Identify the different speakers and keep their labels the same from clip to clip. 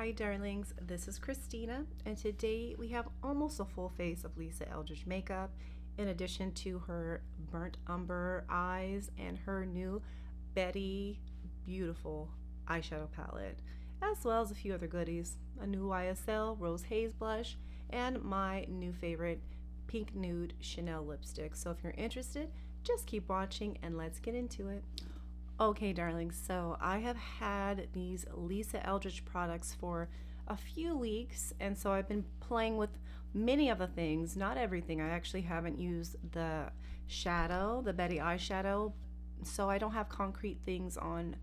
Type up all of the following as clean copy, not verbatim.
Speaker 1: Hi darlings, this is Christina, and today we have almost a full face of Lisa Eldridge makeup in addition to her Burnt Umber eyes and her new Betty beautiful eyeshadow palette, as well as a few other goodies, a new YSL Rose Haze blush, and my new favorite pink nude Chanel lipstick. So if you're interested, just keep watching and let's get into it. Okay darlings, so I have had these Lisa Eldridge products for a few weeks, and so I've been playing with many of the things, not everything. I actually haven't used the shadow, the Betty eyeshadow, so I don't have concrete things on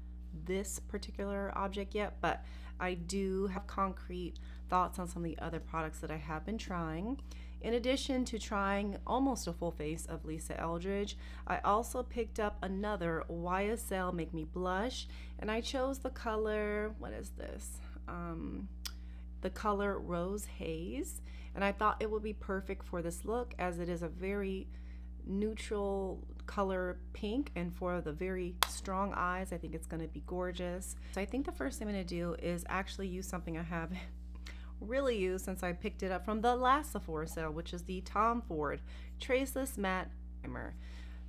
Speaker 1: this particular object yet, but I do have concrete thoughts on some of the other products that I have been trying. In addition to trying almost a full face of Lisa Eldridge, I also picked up another YSL Make Me Blush, and I chose the color, what is this? The color Rose Haze, and I thought it would be perfect for this look as it is a very neutral color pink, and for the very strong eyes I think it's going to be gorgeous. So I think the first thing I'm going to do is actually use something I have really used since I picked it up from the last Sephora sale, which is the Tom Ford Traceless Matte Primer.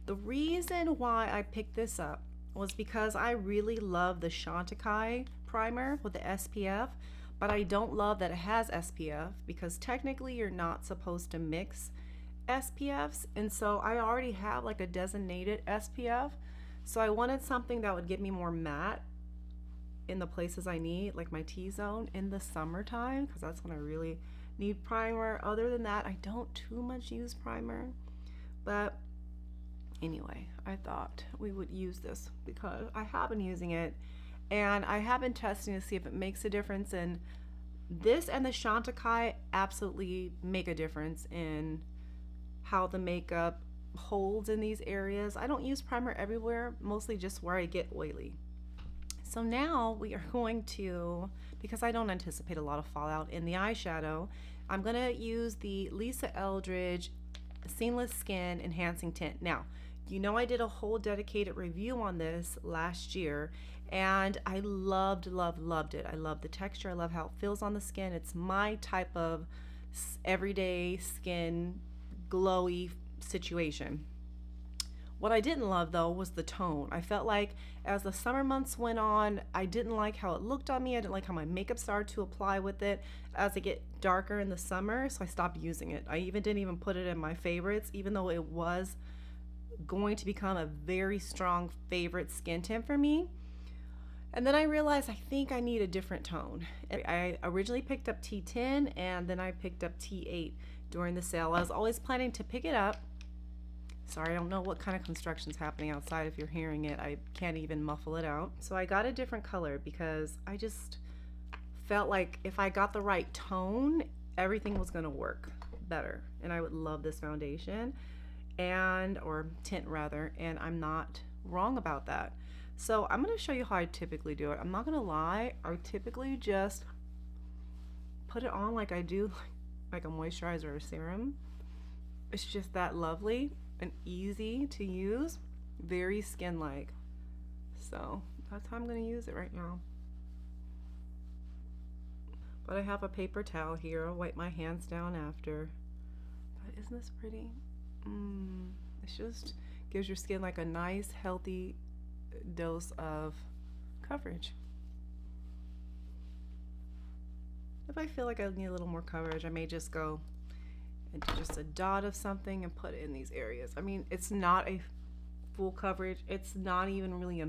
Speaker 1: The reason why I picked this up was because I really love the Chantecaille primer with the SPF, but I don't love that it has SPF because technically you're not supposed to mix SPFs, and so I already have like a designated SPF, so I wanted something that would give me more matte in the places I need, like my T-zone in the summertime, because that's when I really need primer. Other than that, I don't too much use primer, but anyway, I thought we would use this because I have been using it and I have been testing to see if it makes a difference, and this and the Chantecaille absolutely make a difference in how the makeup holds in these areas. I don't use primer everywhere, mostly just where I get oily. So now we are going to, because I don't anticipate a lot of fallout in the eyeshadow, I'm going to use the Lisa Eldridge Seamless Skin Enhancing Tint. Now, you know I did a whole dedicated review on this last year, and I loved it. I love the texture. I love how it feels on the skin. It's my type of everyday skin glowy situation. What I didn't love though was the tone. I felt like as the summer months went on, I didn't like how it looked on me. I didn't like how my makeup started to apply with it as it get darker in the summer, so I stopped using it. I didn't even put it in my favorites, even though it was going to become a very strong favorite skin tint for me. And then I realized I think I need a different tone. I originally picked up T10 and then I picked up T8 during the sale. I was always planning to pick it up. Sorry, I don't know what kind of construction's happening outside. If you're hearing it, I can't even muffle it out. So I got a different color because I just felt like if I got the right tone, everything was gonna work better. And I would love this foundation or tint rather, and I'm not wrong about that. So I'm gonna show you how I typically do it. I'm not gonna lie, I typically just put it on like I do like a moisturizer or a serum. It's just that lovely and easy to use, very skin-like. So that's how I'm going to use it right now. But I have a paper towel here. I'll wipe my hands down after. But isn't this pretty? It just gives your skin like a nice healthy dose of coverage. If I feel like I need a little more coverage, I may just go and do just a dot of something and put it in these areas. I mean, it's not a full coverage. It's not even really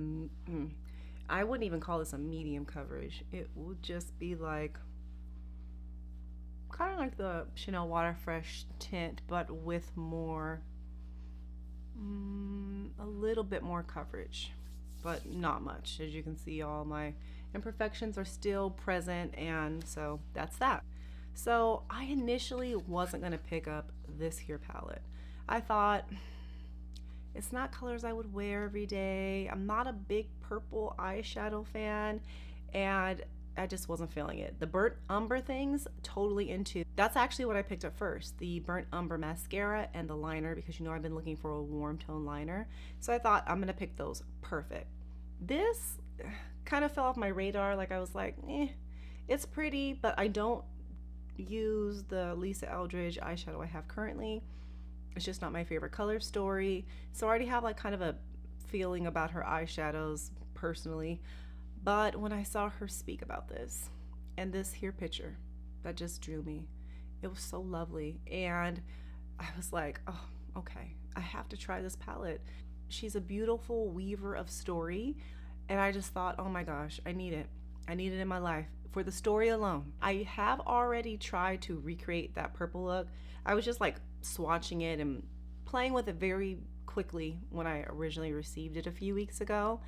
Speaker 1: I wouldn't even call this a medium coverage. It would just be like, kind of like the Chanel Water Fresh tint, but with more, a little bit more coverage, but not much. As you can see, all my imperfections are still present, and so that's that. So I initially wasn't going to pick up this here palette. I thought it's not colors I would wear every day. I'm not a big purple eyeshadow fan, and I just wasn't feeling it. The Burnt Umber things, totally into. That's actually what I picked up first, the Burnt Umber mascara and the liner, because you know I've been looking for a warm tone liner. So I thought I'm going to pick those. Perfect. This kind of fell off my radar. Like I was like, It's pretty, but I don't use the Lisa Eldridge eyeshadow I have currently. It's just not my favorite color story. So I already have like kind of a feeling about her eyeshadows personally. But when I saw her speak about this and this here picture, that just drew me. It was so lovely. And I was like, oh, okay, I have to try this palette. She's a beautiful weaver of story. And I just thought, oh my gosh, I need it. I need it in my life for the story alone. I have already tried to recreate that purple look. I was just like swatching it and playing with it very quickly when I originally received it a few weeks ago,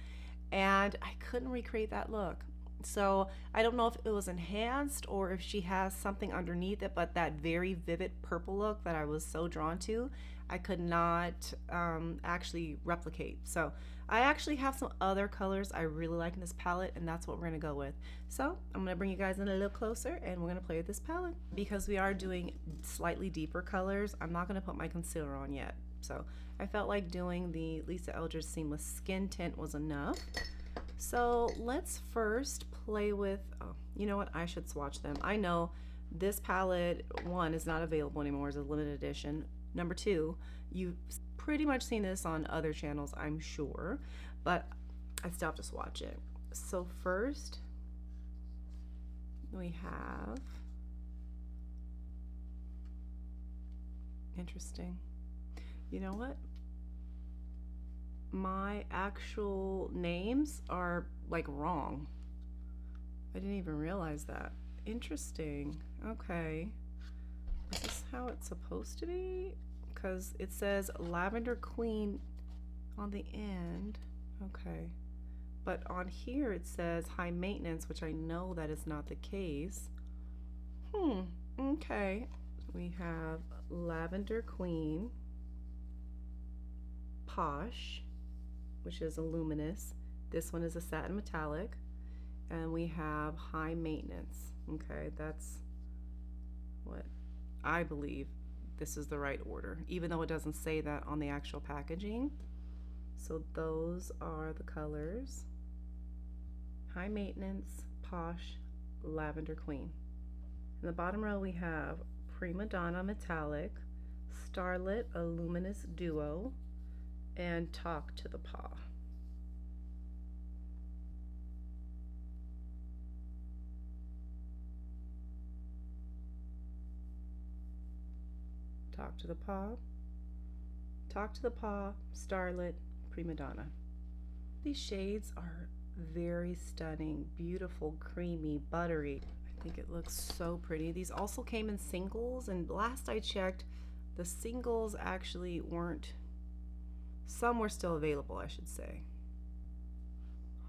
Speaker 1: and I couldn't recreate that look. So I don't know if it was enhanced or if she has something underneath it, but that very vivid purple look that I was so drawn to, I could not actually replicate. So I actually have some other colors I really like in this palette, and that's what we're gonna go with. So I'm gonna bring you guys in a little closer and we're gonna play with this palette. Because we are doing slightly deeper colors, I'm not gonna put my concealer on yet. So I felt like doing the Lisa Eldridge Seamless Skin Tint was enough. So let's first play with, oh, you know what, I should swatch them. I know this palette, one, is not available anymore as a limited edition. Number two, you've pretty much seen this on other channels, I'm sure, but I still have to swatch it. So first, we have, interesting. You know what? My actual names are like wrong. I didn't even realize that. Interesting. Okay. Is this how it's supposed to be? Because it says Lavender Queen on the end. Okay. But on here it says High Maintenance, which I know that is not the case. Okay. We have Lavender Queen, Posh, which is a luminous. This one is a satin metallic. And we have High Maintenance. Okay, that's what I believe this is the right order, even though it doesn't say that on the actual packaging. So those are the colors. High Maintenance, Posh, Lavender Queen. In the bottom row we have Prima Donna Metallic, Starlit, a Luminous Duo, and Talk to the Paw. Talk to the Paw, Talk to the Paw, Starlit, Prima Donna. These shades are very stunning, beautiful, creamy, buttery. I think it looks so pretty. These also came in singles, and last I checked, the singles actually weren't, some were still available, I should say.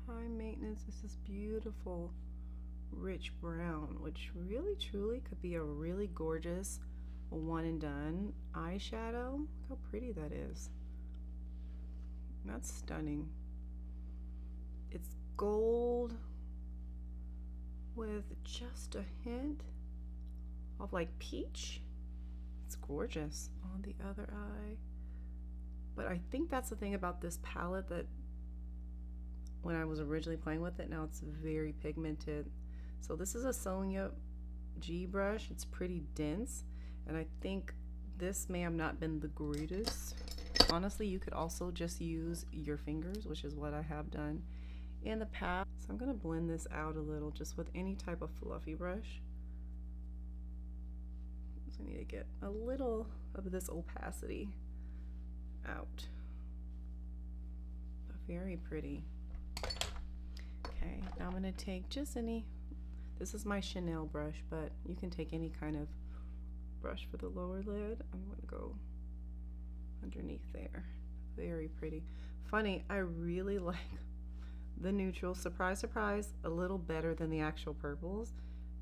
Speaker 1: High Maintenance, this is beautiful, rich brown, which really truly could be a really gorgeous one and done eyeshadow. Look how pretty that is. That's stunning. It's gold with just a hint of like peach. It's gorgeous on the other eye. But I think that's the thing about this palette, that when I was originally playing with it, now it's very pigmented. So this is a Sonia G brush. It's pretty dense, and I think this may have not been the greatest. Honestly, you could also just use your fingers, which is what I have done in the past. So I'm going to blend this out a little just with any type of fluffy brush. So I need to get a little of this opacity out. But very pretty. Okay, now I'm going to take just any, this is my Chanel brush, but you can take any kind of brush for the lower lid. I'm going to go underneath there. Very pretty. Funny, I really like the neutrals. Surprise, surprise, a little better than the actual purples.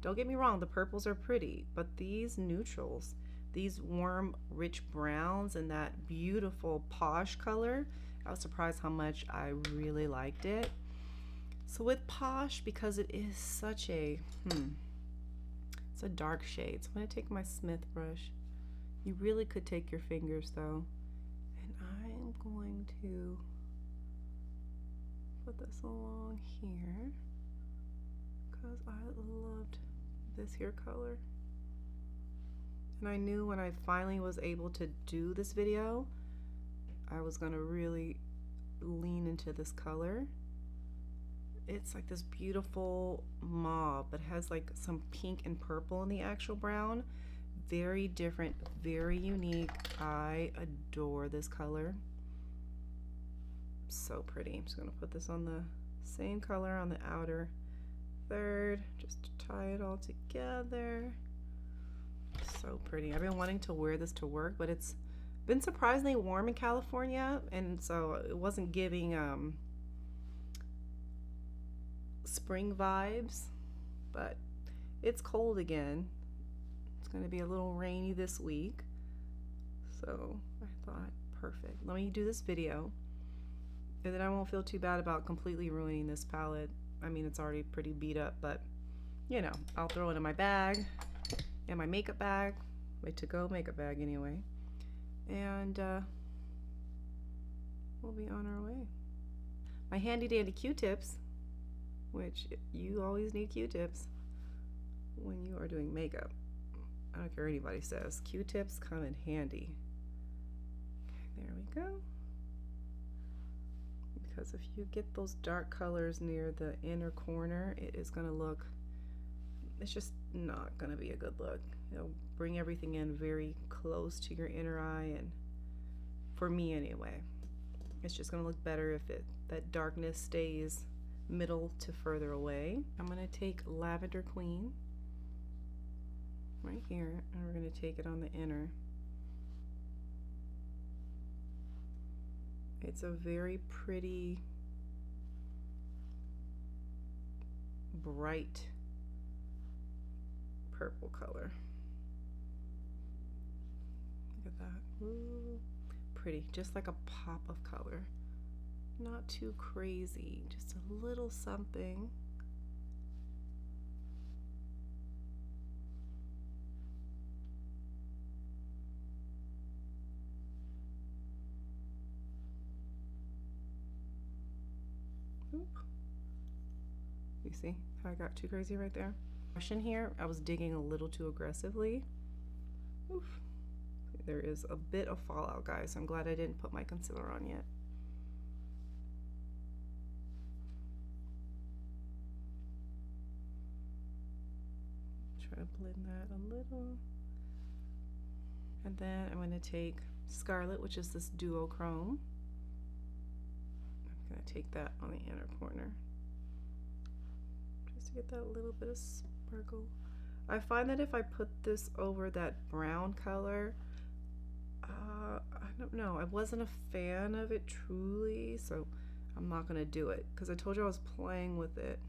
Speaker 1: Don't get me wrong, the purples are pretty, but these neutrals, these warm, rich browns and that beautiful Posh color, I was surprised how much I really liked it. So with Posh, because it is such a, it's a dark shade, so I'm going to take my Smith brush. You really could take your fingers though, and I'm going to put this along here, because I loved this hair color. And I knew when I finally was able to do this video, I was gonna really lean into this color. It's like this beautiful mauve, but has like some pink and purple in the actual brown. Very different, very unique. I adore this color. So pretty. I'm just gonna put this on the same color on the outer third, just to tie it all together. So pretty. I've been wanting to wear this to work, but it's been surprisingly warm in California, and so it wasn't giving spring vibes, but it's cold again. It's going to be a little rainy this week, so I thought, perfect, let me do this video, and then I won't feel too bad about completely ruining this palette. I mean, it's already pretty beat up, but you know, I'll throw it in my bag, in my makeup bag, my to-go makeup bag anyway, and we'll be on our way. My handy dandy Q-tips, which you always need Q-tips when you are doing makeup. I don't care what anybody says, Q-tips come in handy. Okay, there we go. Because if you get those dark colors near the inner corner, it is going to look, it's just not going to be a good look. It'll bring everything in very close to your inner eye, and for me anyway, it's just going to look better if that darkness stays middle to further away. I'm going to take Lavender Queen right here, and we're going to take it on the inner. It's a very pretty, bright purple color. Look at that. Ooh, pretty, just like a pop of color. Not too crazy, just a little something. Oop. You see how I got too crazy right there? Brush in here, I was digging a little too aggressively. Oof. There is a bit of fallout, guys, so I'm glad I didn't put my concealer on yet. Try to blend that a little. And then I'm going to take Scarlet, which is this duochrome. I'm going to take that on the inner corner, just to get that little bit of sparkle. I find that if I put this over that brown color, I don't know, I wasn't a fan of it truly, so I'm not going to do it, because I told you I was playing with it,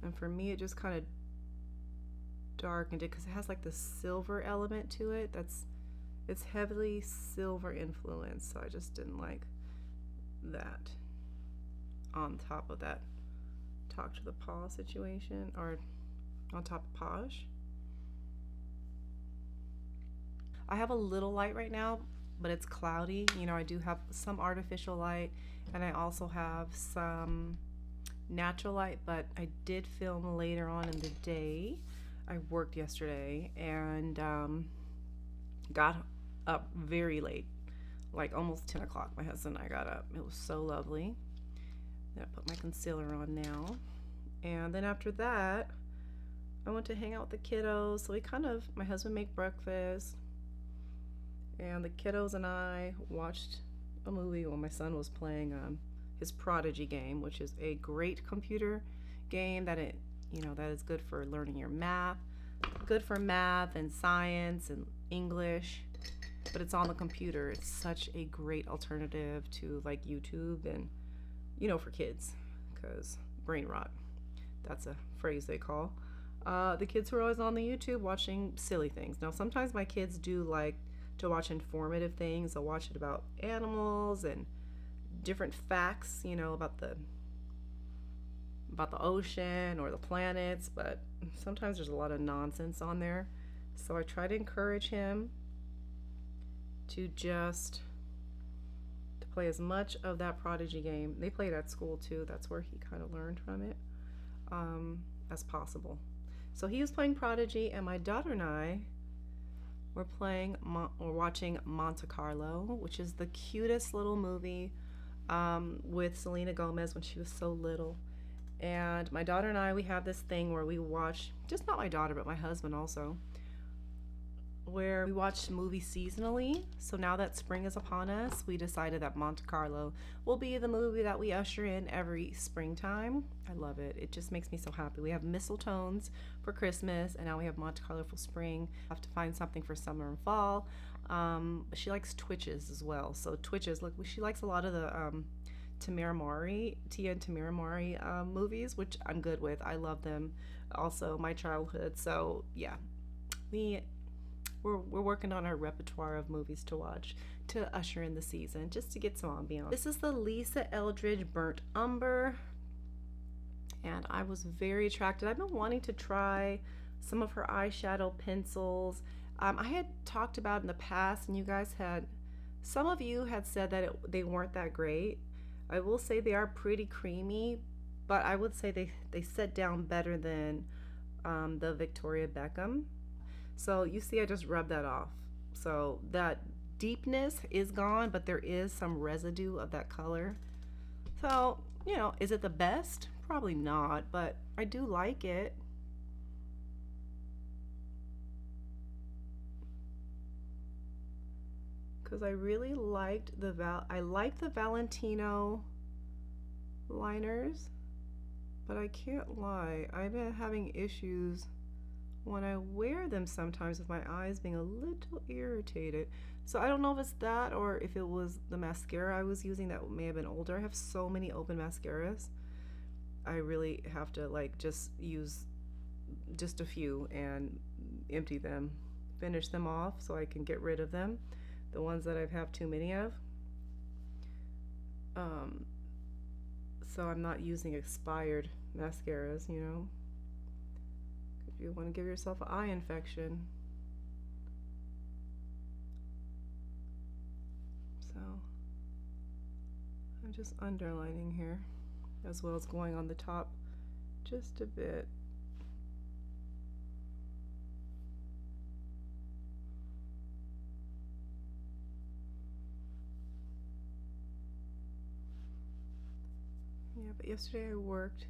Speaker 1: and for me it just kind of darkened it, because it has like the silver element to it. It's heavily silver influence, so I just didn't like that on top of that Talk to the Paw situation, or on top of Posh. I have a little light right now, but it's cloudy. You know, I do have some artificial light, and I also have some natural light, but I did film later on in the day. I worked yesterday and got up very late, like almost 10 o'clock. My husband and I got up. It was so lovely. Then I put my concealer on now. And then after that, I went to hang out with the kiddos. So my husband made breakfast, and the kiddos and I watched a movie while my son was playing his Prodigy game, which is a great computer game that is good for learning your math, good for math and science and English, but it's on the computer. It's such a great alternative to like YouTube and, for kids, because brain rot, that's a phrase they call. The kids who are always on the YouTube watching silly things. Now, sometimes my kids do like to watch informative things. They'll watch it about animals and different facts, about the ocean or the planets, but sometimes there's a lot of nonsense on there. So I try to encourage him to play as much of that Prodigy game. They play it at school too. That's where he kind of learned from it. as possible. So he was playing Prodigy, and my daughter and I were watching Monte Carlo, which is the cutest little movie with Selena Gomez when she was so little. And my daughter and I, we have this thing where we watch, just not my daughter, but my husband also, where we watch movies seasonally. So now that spring is upon us, we decided that Monte Carlo will be the movie that we usher in every springtime. I love it. It just makes me so happy. We have Mistletones for Christmas, and now we have Monte Carlo for spring. I have to find something for summer and fall. She likes Twitches as well. So Twitches, look, she likes a lot of the Tia and Tamara Mari movies, which I'm good with. I love them. Also, my childhood. So yeah, we're working on our repertoire of movies to watch to usher in the season, just to get some ambiance. This is the Lisa Eldridge Burnt Umber, and I was very attracted. I've been wanting to try some of her eyeshadow pencils. I had talked about in the past, and you guys some of you had said that they weren't that great. I will say they are pretty creamy, but I would say they set down better than the Victoria Beckham. So you see I just rubbed that off. So that deepness is gone, but there is some residue of that color. So, you know, is it the best? Probably not, but I do like it. Because I really liked I like the Valentino liners, but I can't lie, I've been having issues when I wear them sometimes with my eyes being a little irritated. So I don't know if it's that or if it was the mascara I was using that may have been older. I have so many open mascaras. I really have to like just use just a few and empty them, finish them off so I can get rid of them, the ones that I have too many of. So I'm not using expired mascaras, you know. You want to give yourself an eye infection. So I'm just underlining here as well as going on the top just a bit. Yeah, but yesterday I worked,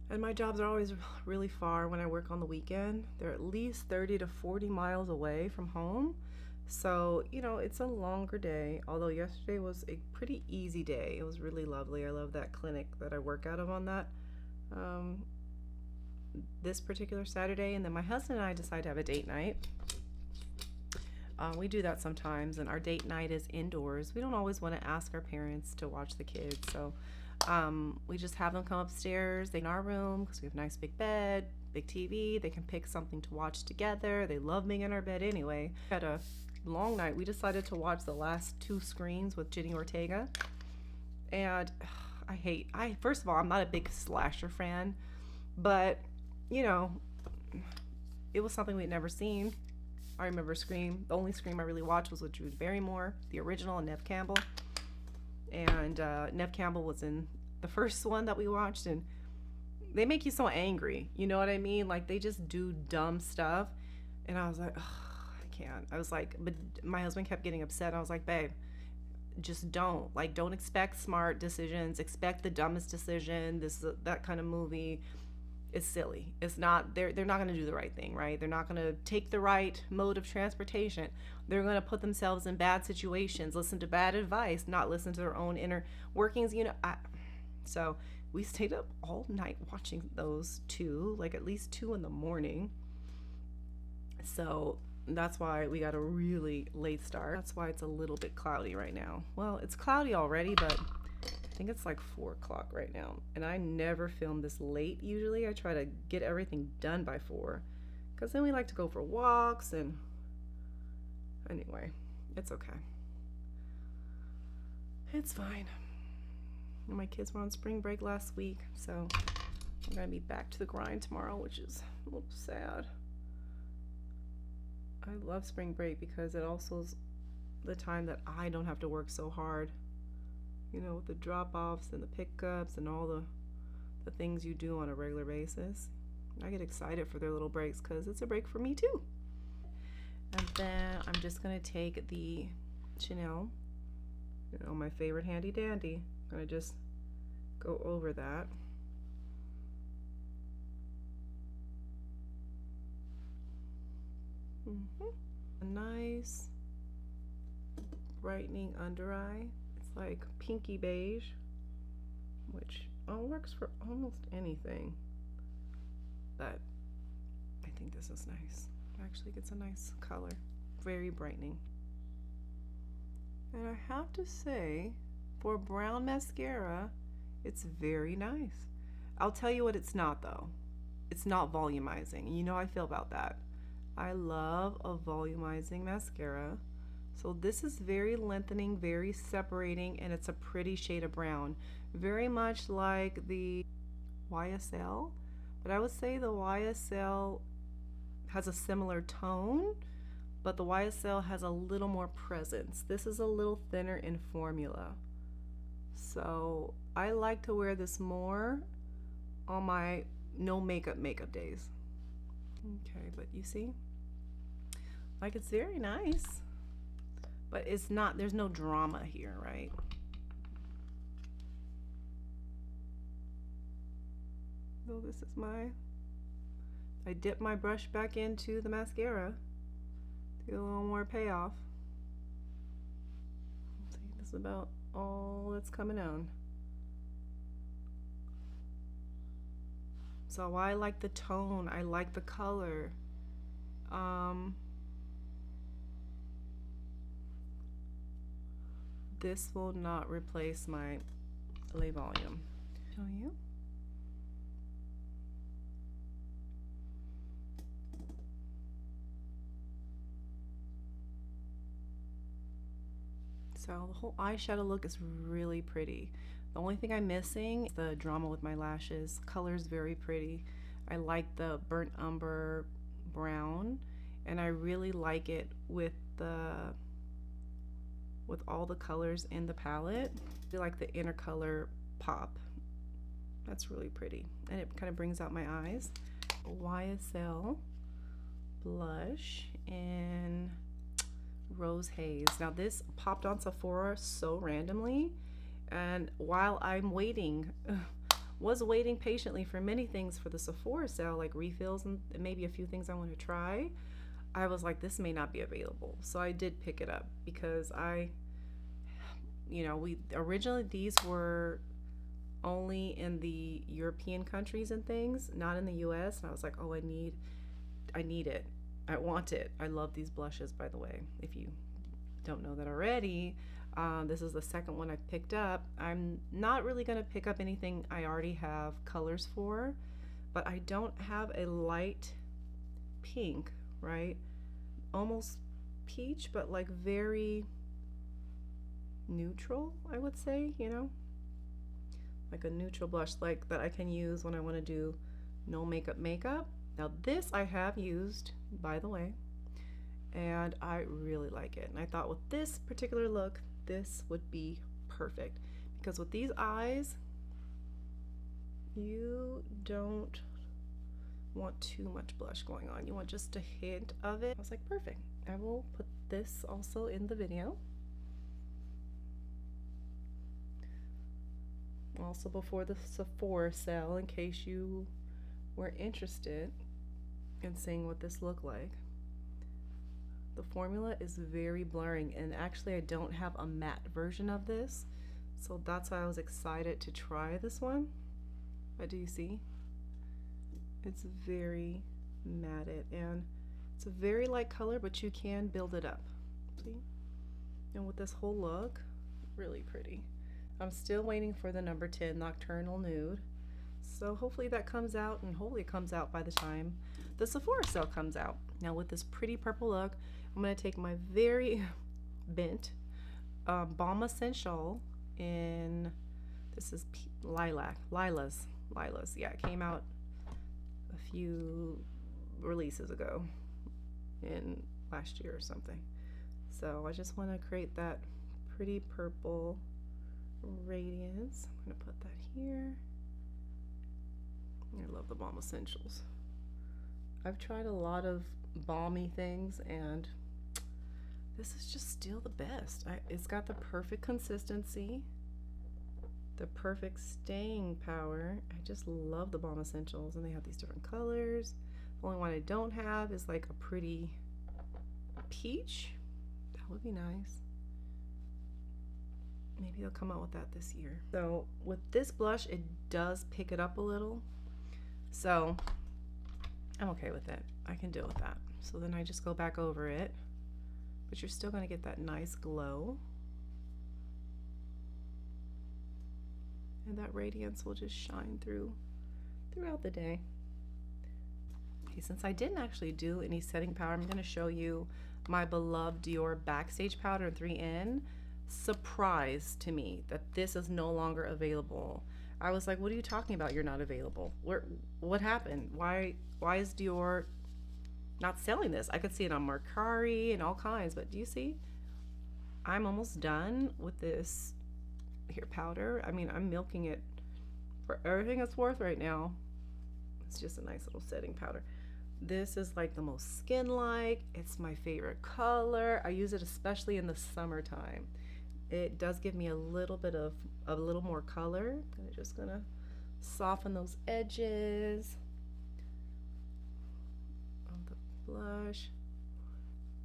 Speaker 1: and my jobs are always really far when I work on the weekend. They're at least 30 to 40 miles away from home. So, you know, it's a longer day, although yesterday was a pretty easy day. It was really lovely. I love that clinic that I work out of on that this particular Saturday. And then my husband and I decided to have a date night. We do that sometimes, and our date night is indoors. We don't always want to ask our parents to watch the kids, so we just have them come upstairs. They in our room because we have a nice big bed, big TV. They can pick something to watch together. They love being in our bed anyway. We had a long night. We decided to watch the last 2 screens with Jenny Ortega, and first of all, I'm not a big slasher fan, but you know, it was something we'd never seen. I remember Scream. The only Scream I really watched was with Drew Barrymore, the original, and Neve Campbell. And Neve Campbell was in the first one that we watched, and they make you so angry. You know what I mean? Like, they just do dumb stuff. And I was like, I can't. I was like, but my husband kept getting upset. I was like, babe, just don't. Like, don't expect smart decisions. Expect the dumbest decision. That kind of movie. It's silly. It's not, they're not going to do the right thing, right? They're not going to take the right mode of transportation. They're going to put themselves in bad situations, listen to bad advice, not listen to their own inner workings, you know. So we stayed up all night watching those 2, like at least 2 in the morning. So that's why we got a really late start. That's why it's a little bit cloudy right now. Well, it's cloudy already, but I think it's like 4 o'clock right now, and I never film this late. Usually I try to get everything done by 4, because then we like to go for walks, and anyway, it's okay. It's fine. And my kids were on spring break last week, so I'm gonna be back to the grind tomorrow, which is a little sad. I love spring break because it also is the time that I don't have to work so hard. You know, with the drop-offs and the pickups and all the the things you do on a regular basis. I get excited for their little breaks because it's a break for me too. And then I'm just gonna take the Chanel, you know, my favorite handy dandy. I'm gonna just go over that. A nice brightening under eye. It's like pinky beige, which works for almost anything. But I think this is nice. It actually gets a nice color. Very brightening. And I have to say, for brown mascara, it's very nice. I'll tell you what it's not though. It's not volumizing. You know how I feel about that. I love a volumizing mascara. So this is very lengthening, very separating, and it's a pretty shade of brown. Very much like the YSL, but I would say the YSL has a similar tone, but the YSL has a little more presence. This is a little thinner in formula. So I like to wear this more on my no makeup days. Okay, but you see, like, it's very nice, but it's not, there's no drama here, right? So this is I dip my brush back into the mascara to get a little more payoff. See, this is about all that's coming on. So I like the tone, I like the color. This will not replace my Le Volume. Show you. So the whole eyeshadow look is really pretty. The only thing I'm missing is the drama with my lashes. Color's very pretty. I like the Burnt Umber brown, and I really like it with all the colors in the palette. I like the inner color pop. That's really pretty, and it kind of brings out my eyes. YSL blush in Rose Haze. Now this popped on Sephora so randomly, and while I'm waiting, was waiting patiently for many things for the Sephora sale, like refills and maybe a few things I want to try, I was like, this may not be available. So I did pick it up because originally these were only in the European countries and things, not in the US, and I was like, oh, I need it. I want it. I love these blushes, by the way. If you don't know that already, this is the second one I picked up. I'm not really going to pick up anything I already have colors for, but I don't have a light pink, right? Almost peach, but like very neutral, I would say, you know? Like a neutral blush like that I can use when I want to do no makeup. Now this I have used, by the way, and I really like it. And I thought with this particular look, this would be perfect, because with these eyes, you don't want too much blush going on. You want just a hint of it. I was like, perfect. I will put this also in the video. Also before the Sephora sale, in case you were interested in seeing what this looked like. The formula is very blurring, and actually I don't have a matte version of this, so that's why I was excited to try this one. But do you see? It's very matted, and it's a very light color, but you can build it up. See? And with this whole look, really pretty. I'm still waiting for the number 10 Nocturnal Nude. So hopefully that comes out, and hopefully it comes out by the time the Sephora sale comes out. Now with this pretty purple look, I'm going to take my very bent Balm Essential in, this is Lila's. Yeah, it came out a few releases ago in last year or something. So I just want to create that pretty purple radiance. I'm going to put that here. I love the Balm Essentials. I've tried a lot of balmy things, and this is just still the best. It's got the perfect consistency, the perfect staying power. I just love the Balm Essentials, and they have these different colors. The only one I don't have is like a pretty peach. That would be nice. Maybe they'll come out with that this year. So with this blush, it does pick it up a little. So I'm okay with it. I can deal with that. So then I just go back over it, but you're still gonna get that nice glow. And that radiance will just shine throughout the day. Okay, since I didn't actually do any setting powder, I'm gonna show you my beloved Dior Backstage Powder 3N. Surprise to me that this is no longer available. I was like, what are you talking about? You're not available. What happened? Why is Dior not selling this? I could see it on Mercari and all kinds, but do you see? I'm almost done with this here powder. I mean, I'm milking it for everything it's worth right now. It's just a nice little setting powder. This is like the most skin-like. It's my favorite color. I use it especially in the summertime. It does give me a little bit of a little more color. I'm just gonna soften those edges of the blush.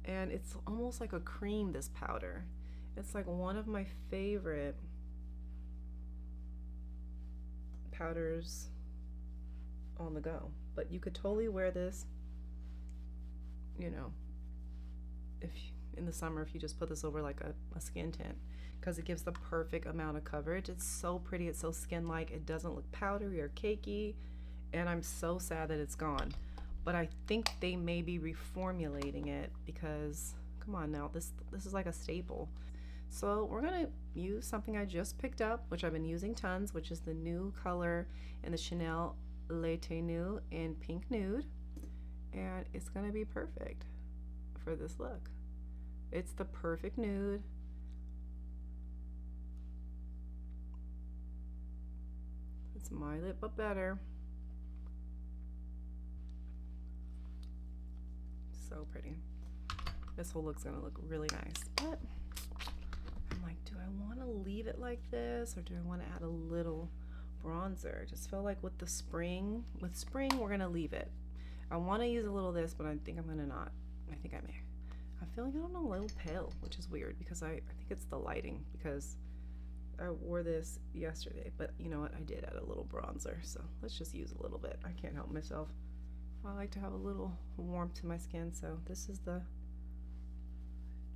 Speaker 1: And it's almost like a cream, this powder. It's like one of my favorite powders on the go. But you could totally wear this, you know, in the summer if you just put this over like a skin tint, because it gives the perfect amount of coverage. It's so pretty. It's so skin-like. It doesn't look powdery or cakey, and I'm so sad that it's gone. But I think they may be reformulating it because, come on now, this is like a staple. So we're gonna use something I just picked up, which I've been using tons, which is the new color in the Chanel Latte Nude in Pink Nude, and it's gonna be perfect for this look. It's the perfect nude. It's my lip but better. So pretty. This whole look's gonna look really nice, but I'm like, do I want to leave it like this, or do I want to add a little bronzer? I just feel like with spring we're gonna leave it. I want to use a little of this, but I think I'm gonna not. I think I may. I'm feeling, I don't know, a little pale, which is weird because I think it's the lighting, because I wore this yesterday, but you know what, I did add a little bronzer, so let's just use a little bit. I can't help myself. I like to have a little warmth to my skin, so this is the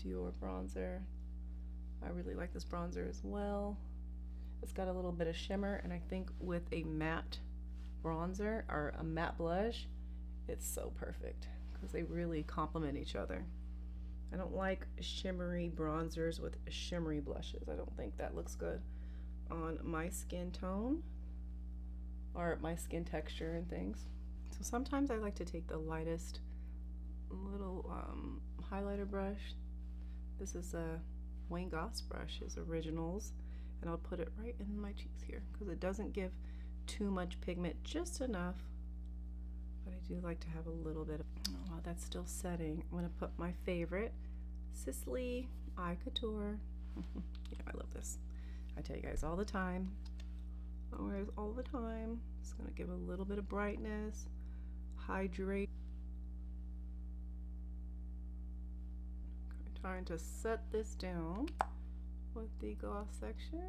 Speaker 1: Dior bronzer. I really like this bronzer as well. It's got a little bit of shimmer, and I think with a matte bronzer or a matte blush, it's so perfect because they really complement each other. I don't like shimmery bronzers with shimmery blushes. I don't think that looks good on my skin tone or my skin texture and things. So sometimes I like to take the lightest little highlighter brush. This is a Wayne Goss brush, his originals, and I'll put it right in my cheeks here because it doesn't give too much pigment, just enough. But I do like to have a little bit of, oh, while that's still setting, I'm gonna put my favorite Sisley Eye Couture. Yeah, I love this. I tell you guys all the time. I wear this all the time. It's gonna give a little bit of brightness, hydrate. I'm trying to set this down with the gloss section.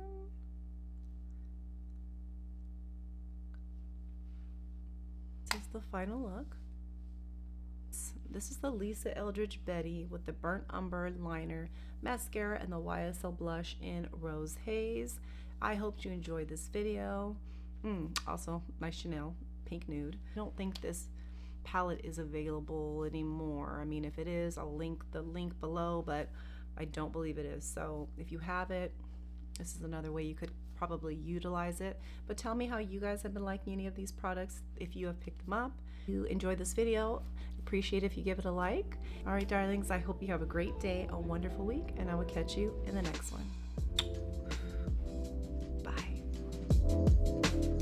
Speaker 1: This is the final look. This is the Lisa Eldridge Betty with the Burnt Umber liner, mascara, and the YSL blush in Rose Haze. I hope you enjoyed this video. Also, my Chanel Pink Nude. I don't think this palette is available anymore. I mean, if it is, I'll link the link below, but I don't believe it is. So if you have it, this is another way you could probably utilize it. But tell me how you guys have been liking any of these products, if you have picked them up. If you enjoyed this video, appreciate if you give it a like. All right, darlings, I hope you have a great day, a wonderful week, and I will catch you in the next one. Bye.